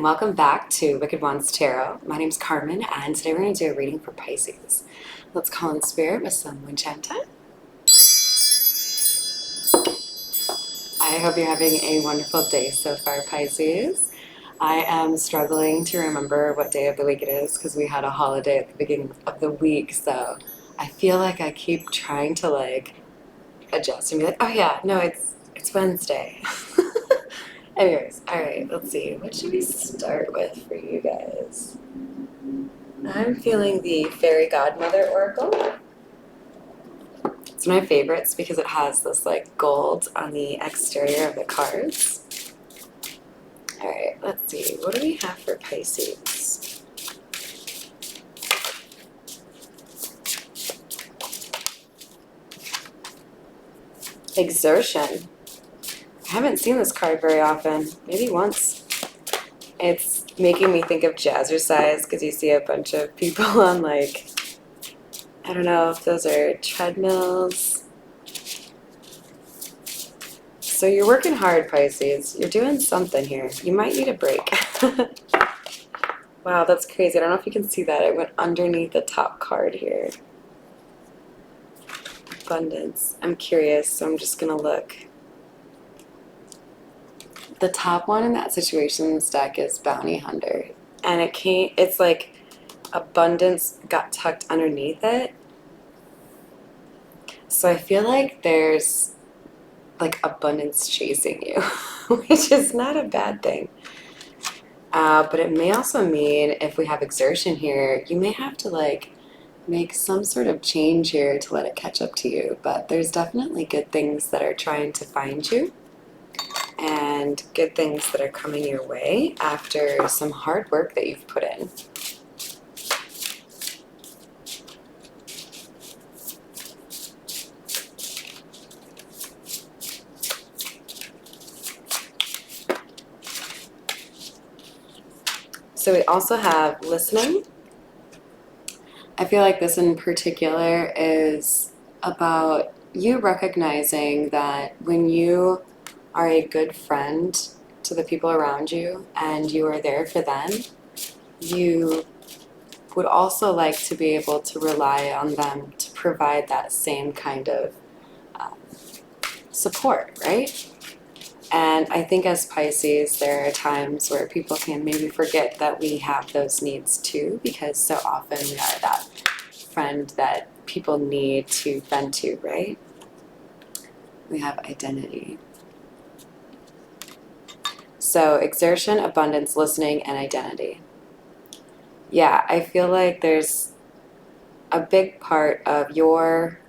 welcome back to Wicked Wands Tarot. My name's Carmen, and today we're going to do a reading for Pisces. Let's call in spirit with some Winchanta. I hope you're having a wonderful day so far, Pisces. I am struggling to remember what day of the week it is because we had a holiday at the beginning of the week, so I feel like I keep trying to adjust and be like, oh yeah, no, it's Wednesday. Anyways, alright, let's see. What should we start with for you guys? I'm feeling the Fairy Godmother Oracle. It's my favorites because it has this gold on the exterior of the cards. Alright, let's see. What do we have for Pisces? Exertion. I haven't seen this card very often, maybe once. It's making me think of jazzercise because you see a bunch of people on I don't know if those are treadmills. So you're working hard, Pisces. You're doing something here. You might need a break. Wow, that's crazy. I don't know if you can see that. It went underneath the top card here. Abundance. I'm curious, so I'm just going to look. The top one in that situation in this deck is Bounty Hunter. And it's like abundance got tucked underneath it. So I feel like there's abundance chasing you, which is not a bad thing. But it may also mean if we have exertion here, you may have to make some sort of change here to let it catch up to you. But there's definitely good things that are trying to find you, and good things that are coming your way after some hard work that you've put in. So we also have listening. I feel like this in particular is about you recognizing that when you are a good friend to the people around you and you are there for them, you would also like to be able to rely on them to provide that same kind of support, right? And I think as Pisces, there are times where people can maybe forget that we have those needs too, because so often we are that friend that people need to vent to, right? We have identity. So exertion, abundance, listening, and identity. Yeah, I feel like there's a big part of your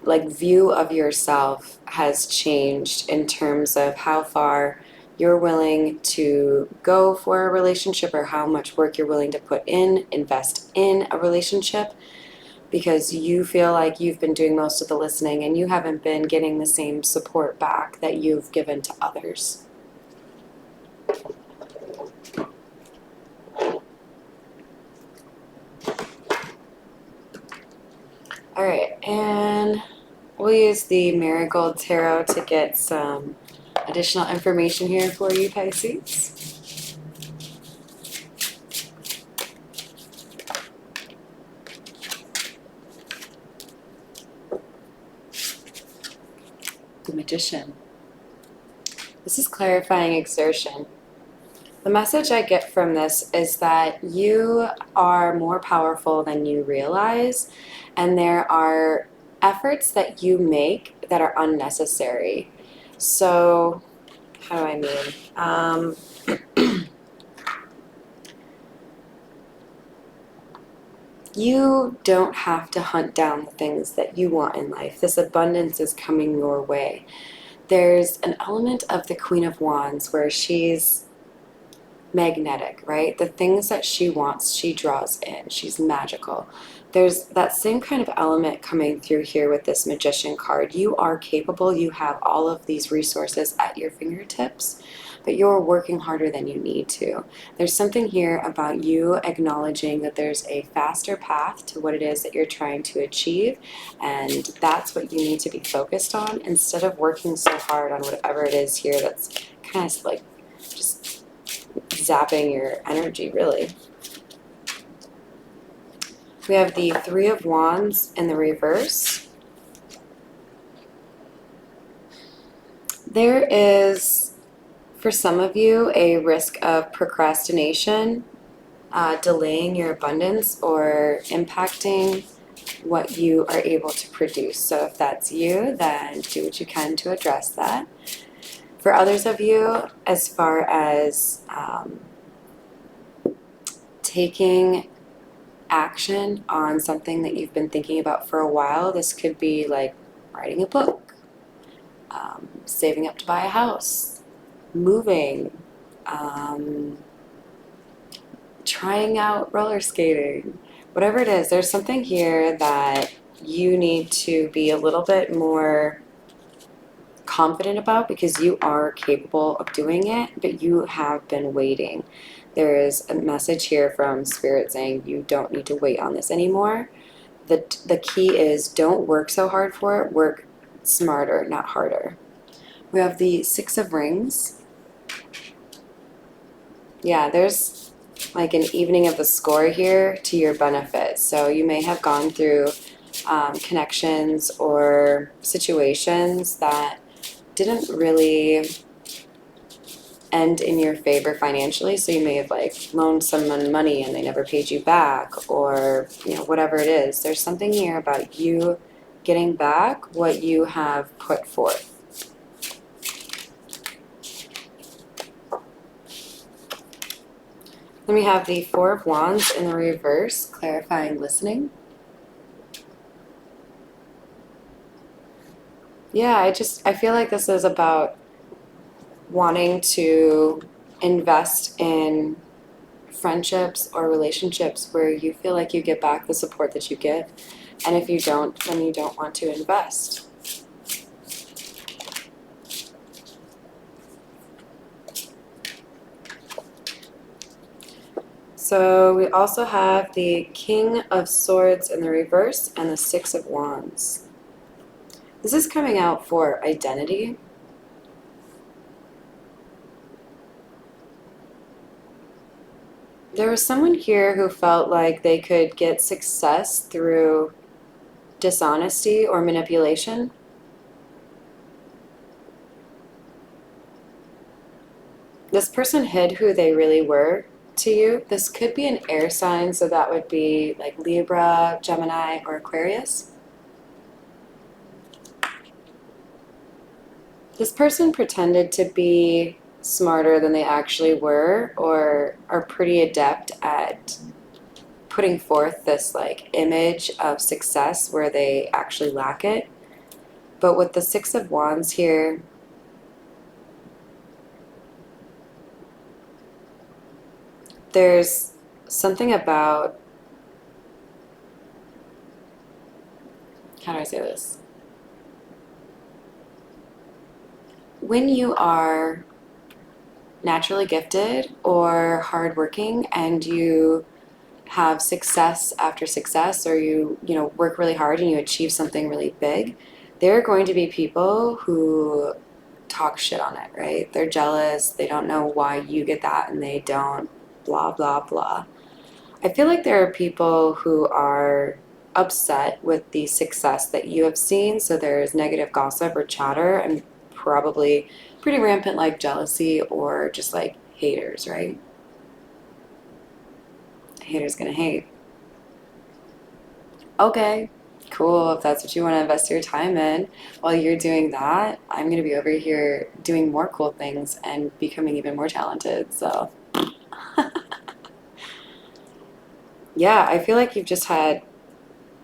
view of yourself has changed in terms of how far you're willing to go for a relationship, or how much work you're willing to invest in a relationship, because you feel like you've been doing most of the listening and you haven't been getting the same support back that you've given to others. All right, and we'll use the Marigold Tarot to get some additional information here for you, Pisces. The Magician. This is clarifying exertion. The message I get from this is that you are more powerful than you realize, and there are efforts that you make that are unnecessary. So, how do I mean? You don't have to hunt down the things that you want in life. This abundance is coming your way. There's an element of the Queen of Wands where she's magnetic, right? The things that she wants, she draws in. She's magical. There's that same kind of element coming through here with this Magician card. You are capable. You have all of these resources at your fingertips, but you're working harder than you need to. There's something here about you acknowledging that there's a faster path to what it is that you're trying to achieve, and that's what you need to be focused on instead of working so hard on whatever it is here that's kind of zapping your energy, really. We have the Three of Wands in the reverse. There is, for some of you, a risk of procrastination, delaying your abundance or impacting what you are able to produce. So if that's you, then do what you can to address that. For others of you, as far as taking action on something that you've been thinking about for a while, this could be like writing a book, saving up to buy a house, moving, trying out roller skating, whatever it is. There's something here that you need to be a little bit more confident about because you are capable of doing it, but you have been waiting. There is a message here from Spirit saying you don't need to wait on this anymore. The key is don't work so hard for it, work smarter, not harder. We have the Six of Rings. Yeah, there's like an evening of the score here to your benefit. So you may have gone through connections or situations that didn't really end in your favor financially. So you may have like loaned someone money and they never paid you back, or whatever it is. There's something here about you getting back what you have put forth. Then we have the Four of Wands in the reverse, clarifying listening. Yeah, I feel like this is about wanting to invest in friendships or relationships where you feel like you get back the support that you get. And if you don't, then you don't want to invest. So we also have the King of Swords in the reverse and the Six of Wands. This is coming out for identity. There was someone here who felt like they could get success through dishonesty or manipulation. This person hid who they really were to you. This could be an air sign, so that would be like Libra, Gemini, or Aquarius. This person pretended to be smarter than they actually were, or are pretty adept at putting forth this like image of success where they actually lack it. But with the Six of Wands here, there's something about, how do I say this? When you are naturally gifted or hardworking and you have success after success, or you work really hard and you achieve something really big, there are going to be people who talk shit on it, right? They're jealous, they don't know why you get that and they don't, blah, blah, blah. I feel like there are people who are upset with the success that you have seen, so there's negative gossip or chatter, and probably pretty rampant like jealousy or just like haters, right? Haters gonna hate. Okay, cool. If that's what you want to invest your time in, while you're doing that, I'm going to be over here doing more cool things and becoming even more talented. So, yeah, I feel like you've just had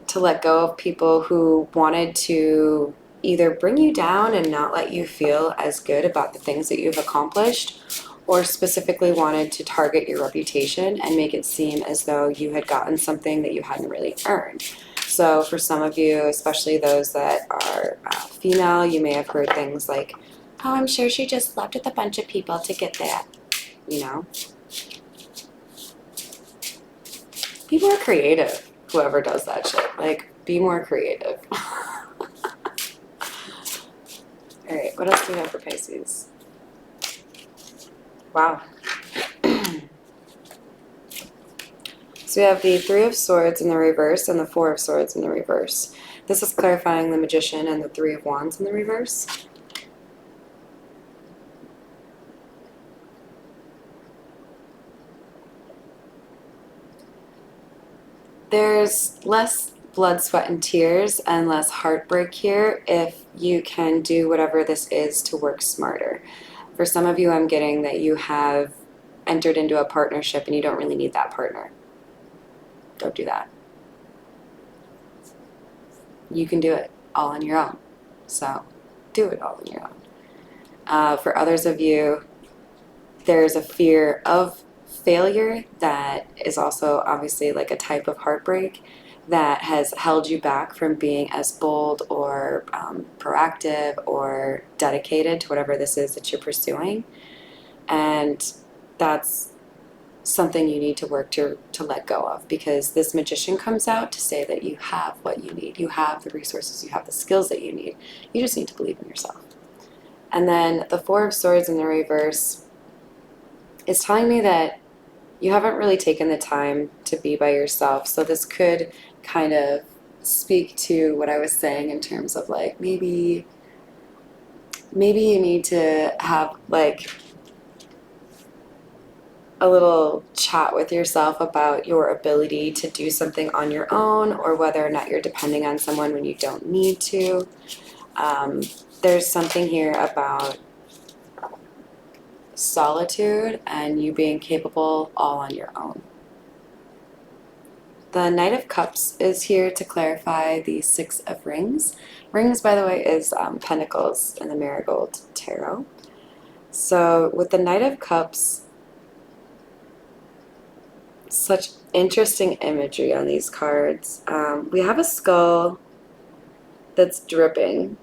to let go of people who wanted to either bring you down and not let you feel as good about the things that you've accomplished, or specifically wanted to target your reputation and make it seem as though you had gotten something that you hadn't really earned. So for some of you, especially those that are female, you may have heard things like, oh, I'm sure she just slept with a bunch of people to get that, People are creative, whoever does that shit. Like, be more creative. All right, what else do we have for Pisces? Wow. So we have the Three of Swords in the reverse and the Four of Swords in the reverse. This is clarifying the Magician and the Three of Wands in the reverse. There's less blood, sweat, and tears and less heartbreak here if you can do whatever this is to work smarter. For some of you, I'm getting that you have entered into a partnership and you don't really need that partner. Don't do that. You can do it all on your own. So do it all on your own. For others of you, there's a fear of failure that is also obviously like a type of heartbreak that has held you back from being as bold or proactive or dedicated to whatever this is that you're pursuing. And that's something you need to work to let go of, because this Magician comes out to say that you have what you need. You have the resources, you have the skills that you need. You just need to believe in yourself. And then the Four of Swords in the reverse is telling me that you haven't really taken the time to be by yourself. So this could kind of speak to what I was saying in terms of like maybe you need to have like a little chat with yourself about your ability to do something on your own, or whether or not you're depending on someone when you don't need to. There's something here about solitude and you being capable all on your own. The Knight of Cups is here to clarify the Six of Rings. Rings, by the way, is Pentacles in the Marigold Tarot. So with the Knight of Cups, such interesting imagery on these cards. We have a skull that's dripping.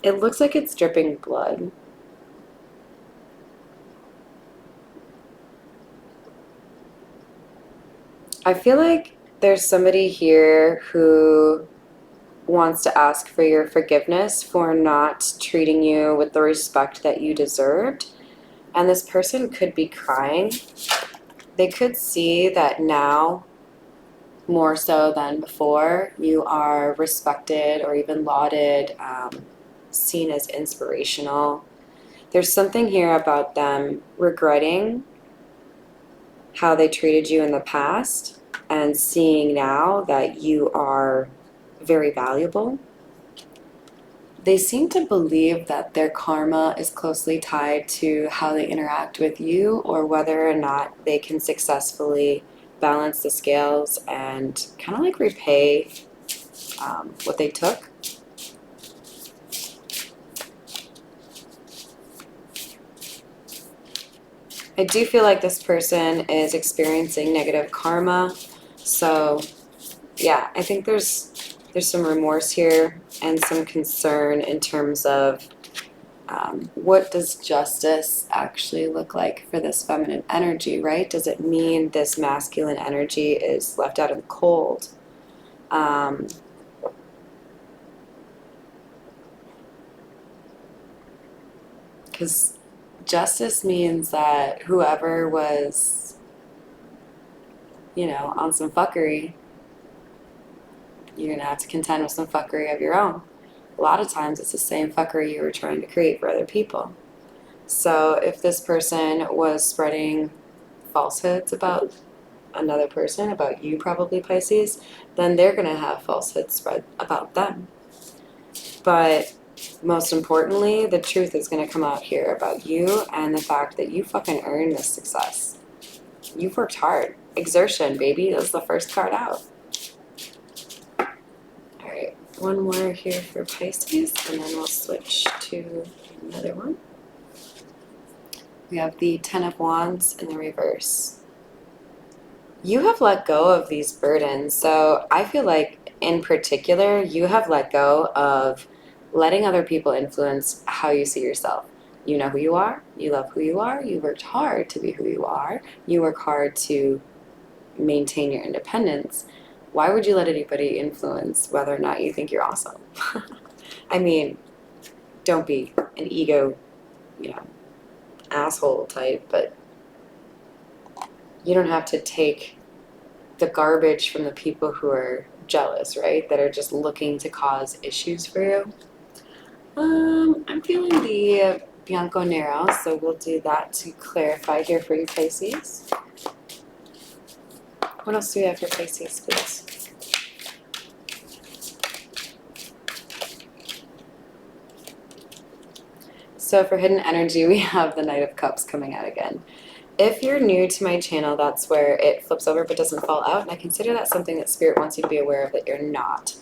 It looks like it's dripping blood. I feel like there's somebody here who wants to ask for your forgiveness for not treating you with the respect that you deserved. And this person could be crying. They could see that now, more so than before, you are respected or even lauded, seen as inspirational. There's something here about them regretting how they treated you in the past and seeing now that you are very valuable. They seem to believe that their karma is closely tied to how they interact with you, or whether or not they can successfully balance the scales and kind of like repay what they took. I do feel like this person is experiencing negative karma. So yeah, I think there's some remorse here and some concern in terms of what does justice actually look like for this feminine energy, right? Does it mean this masculine energy is left out in the cold? Because justice means that whoever was, on some fuckery, you're going to have to contend with some fuckery of your own. A lot of times it's the same fuckery you were trying to create for other people. So if this person was spreading falsehoods about another person, about you probably, Pisces, then they're going to have falsehoods spread about them. But most importantly, the truth is going to come out here about you and the fact that you fucking earned this success. You've worked hard. Exertion, baby. That's the first card out. Alright, one more here for Pisces, and then we'll switch to another one. We have the Ten of Wands in the reverse. You have let go of these burdens. So I feel like in particular, you have let go of letting other people influence how you see yourself. You know who you are. You love who you are. You worked hard to be who you are. You work hard to maintain your independence. Why would you let anybody influence whether or not you think you're awesome? I mean, don't be an ego, asshole type, but you don't have to take the garbage from the people who are jealous, right? That are just looking to cause issues for you. I'm feeling the Bianco Nero, so we'll do that to clarify here for you, Pisces. What else do we have for Pisces, please? So for hidden energy, we have the Knight of Cups coming out again. If you're new to my channel, that's where it flips over but doesn't fall out, and I consider that something that Spirit wants you to be aware of that you're not.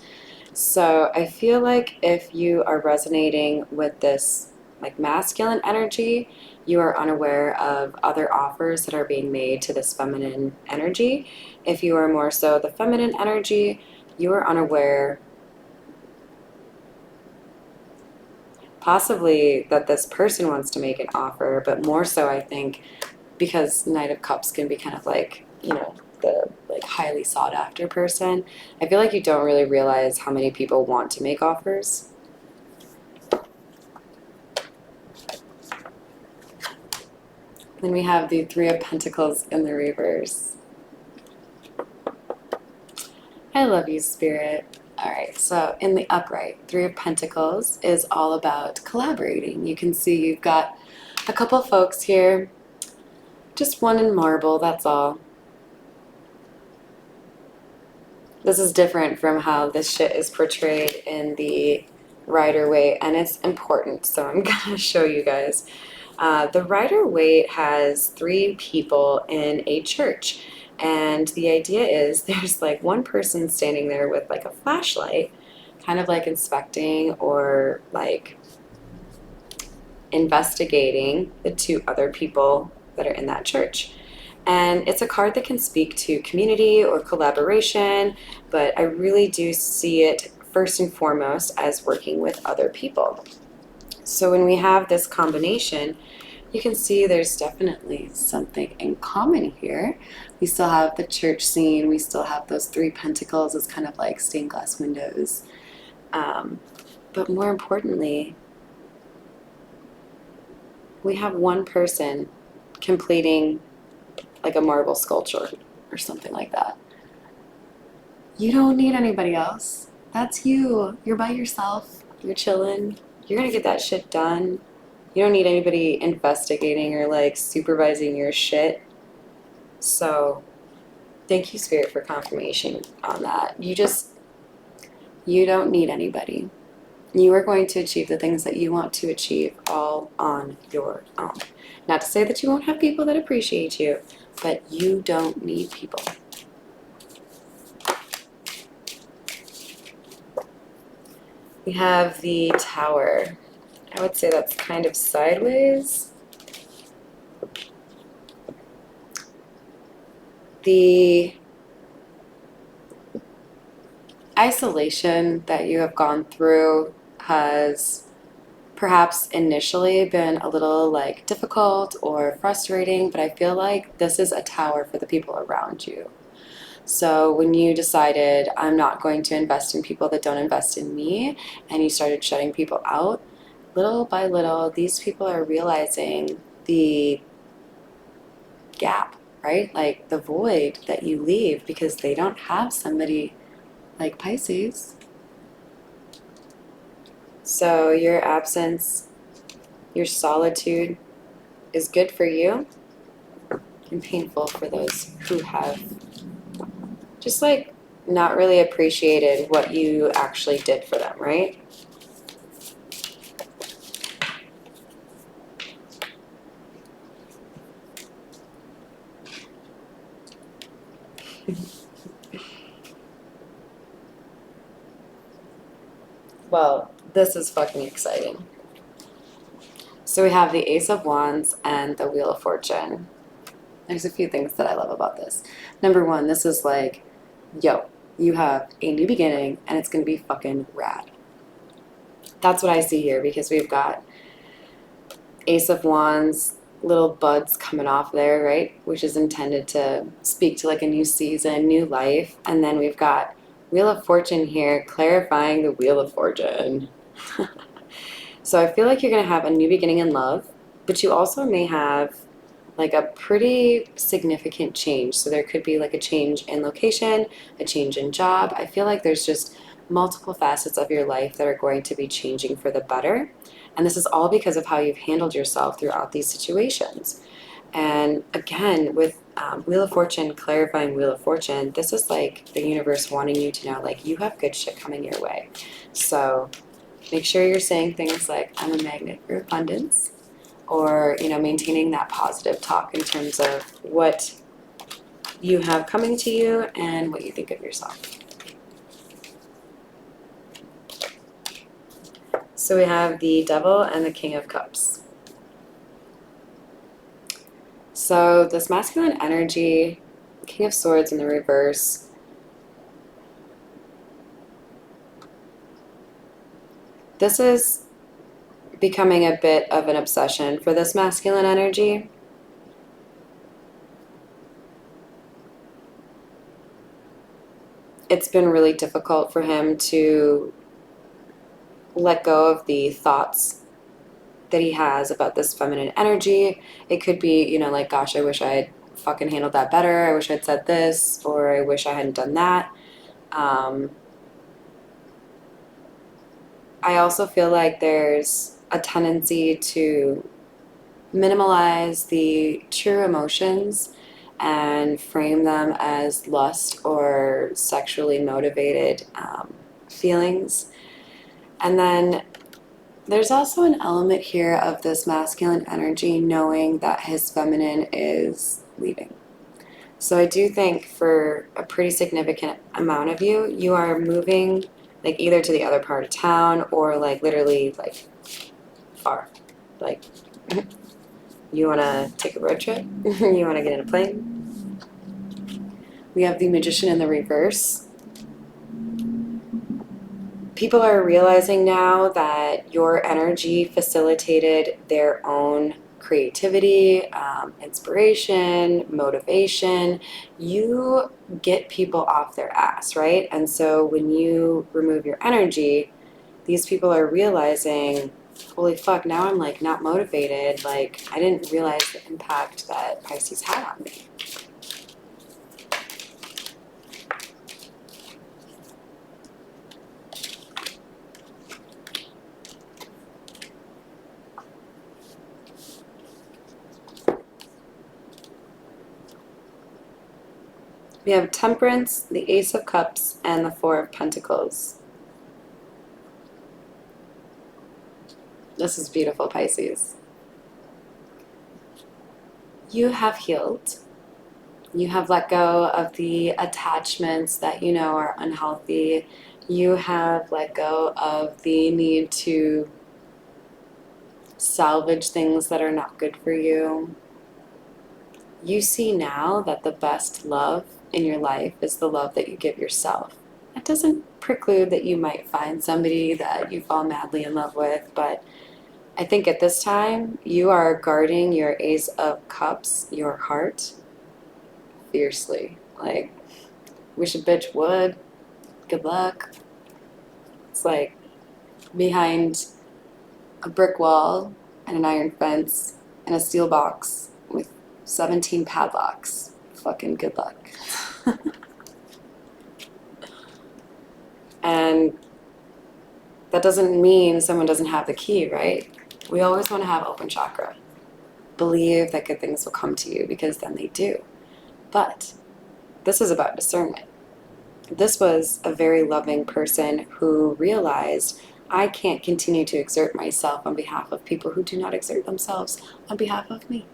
So I feel like if you are resonating with this like masculine energy, you are unaware of other offers that are being made to this feminine energy. If you are more so the feminine energy, you are unaware possibly that this person wants to make an offer, but more so I think because Knight of Cups can be kind of like, you know, the like highly sought after person. I feel like you don't really realize how many people want to make offers. Then we have the Three of Pentacles in the reverse. I love you, Spirit. All right, so in the upright, Three of Pentacles is all about collaborating. You can see you've got a couple folks here, just one in marble, that's all. This is different from how this shit is portrayed in the Rider-Waite, and it's important, so I'm gonna show you guys. The Rider-Waite has 3 people in a church, and the idea is there's like one person standing there with like a flashlight, kind of like inspecting or like investigating the 2 other people that are in that church. And it's a card that can speak to community or collaboration, but I really do see it first and foremost as working with other people. So when we have this combination, you can see there's definitely something in common here. We still have the church scene, we still have those 3 pentacles as kind of like stained glass windows. But more importantly, we have one person completing like a marble sculpture or something like that. You don't need anybody else. That's you. You're by yourself. You're chilling. You're gonna get that shit done. You don't need anybody investigating or like supervising your shit. So thank you, Spirit, for confirmation on that. You don't need anybody. You are going to achieve the things that you want to achieve all on your own. Not to say that you won't have people that appreciate you, but you don't need people. We have the Tower. I would say that's kind of sideways. The isolation that you have gone through has perhaps initially been a little like difficult or frustrating, but I feel like this is a tower for the people around you. So when you decided, I'm not going to invest in people that don't invest in me, and you started shutting people out, little by little, these people are realizing the gap, right? Like the void that you leave because they don't have somebody like Pisces. So your absence, your solitude is good for you and painful for those who have just like not really appreciated what you actually did for them, right? Well, this is fucking exciting. So we have the Ace of Wands and the Wheel of Fortune. There's a few things that I love about this. Number one, this is like, yo, you have a new beginning and it's going to be fucking rad. That's what I see here because we've got Ace of Wands, little buds coming off there, right? Which is intended to speak to like a new season, new life. And then we've got Wheel of Fortune here, clarifying the Wheel of Fortune. So I feel like you're going to have a new beginning in love, but you also may have like a pretty significant change. So there could be like a change in location, a change in job. I feel like there's just multiple facets of your life that are going to be changing for the better. And this is all because of how you've handled yourself throughout these situations. And again, with Wheel of Fortune, clarifying Wheel of Fortune, this is like the universe wanting you to know, like, you have good shit coming your way. So make sure you're saying things like, I'm a magnet for abundance, or, you know, maintaining that positive talk in terms of what you have coming to you and what you think of yourself. So we have the Devil and the King of Cups. So this masculine energy, King of Swords in the reverse, this is becoming a bit of an obsession for this masculine energy. It's been really difficult for him to let go of the thoughts that he has about this feminine energy. It could be, you know, like, gosh, I wish I had fucking handled that better. I wish I'd said this, or I wish I hadn't done that. I also feel like there's a tendency to minimalize the true emotions and frame them as lust or sexually motivated feelings. And then there's also an element here of this masculine energy knowing that his feminine is leaving. So I do think for a pretty significant amount of you, you are moving like either to the other part of town or like literally like far. Like you want to take a road trip? You want to get in a plane? We have the Magician in the reverse. People are realizing now that your energy facilitated their own creativity, inspiration, motivation. You get people off their ass, right? And so when you remove your energy, these people are realizing, holy fuck, now I'm like not motivated. Like I didn't realize the impact that Pisces had on me. We have Temperance, the Ace of Cups, and the Four of Pentacles. This is beautiful, Pisces. You have healed. You have let go of the attachments that you know are unhealthy. You have let go of the need to salvage things that are not good for you. You see now that the best love in your life is the love that you give yourself. It doesn't preclude that you might find somebody that you fall madly in love with, but I think at this time you are guarding your Ace of Cups, your heart, fiercely. Like, wish a bitch would. Good luck. It's like behind a brick wall and an iron fence and a steel box with 17 padlocks. Fucking good luck. And that doesn't mean someone doesn't have the key, right? We always want to have open chakra. Believe that good things will come to you because then they do. But this is about discernment. This was a very loving person who realized, I can't continue to exert myself on behalf of people who do not exert themselves on behalf of me.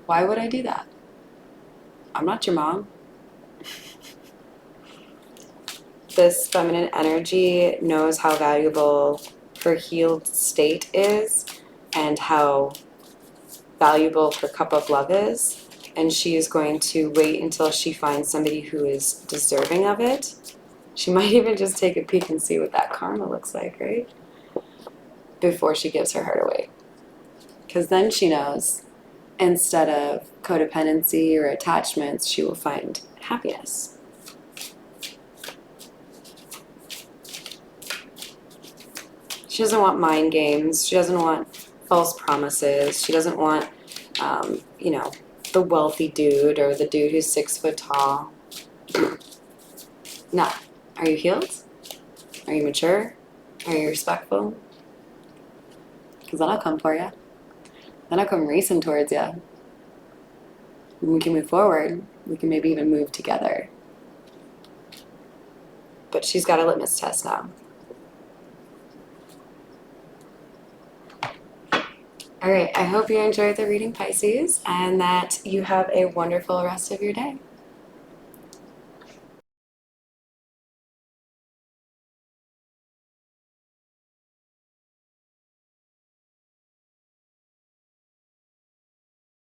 Why would I do that? I'm not your mom. This feminine energy knows how valuable her healed state is and how valuable her cup of love is. And she is going to wait until she finds somebody who is deserving of it. She might even just take a peek and see what that karma looks like, right? Before she gives her heart away. Because then she knows, instead of codependency or attachments, she will find happiness. She doesn't want mind games. She doesn't want false promises. She doesn't want, you know, the wealthy dude or the dude who's 6 foot tall. No. Are you healed? Are you mature? Are you respectful? Because then I'll come for you. Then I'll come racing towards you. And we can move forward. We can maybe even move together. But she's got a litmus test now. All right, I hope you enjoyed the reading, Pisces, and that you have a wonderful rest of your day.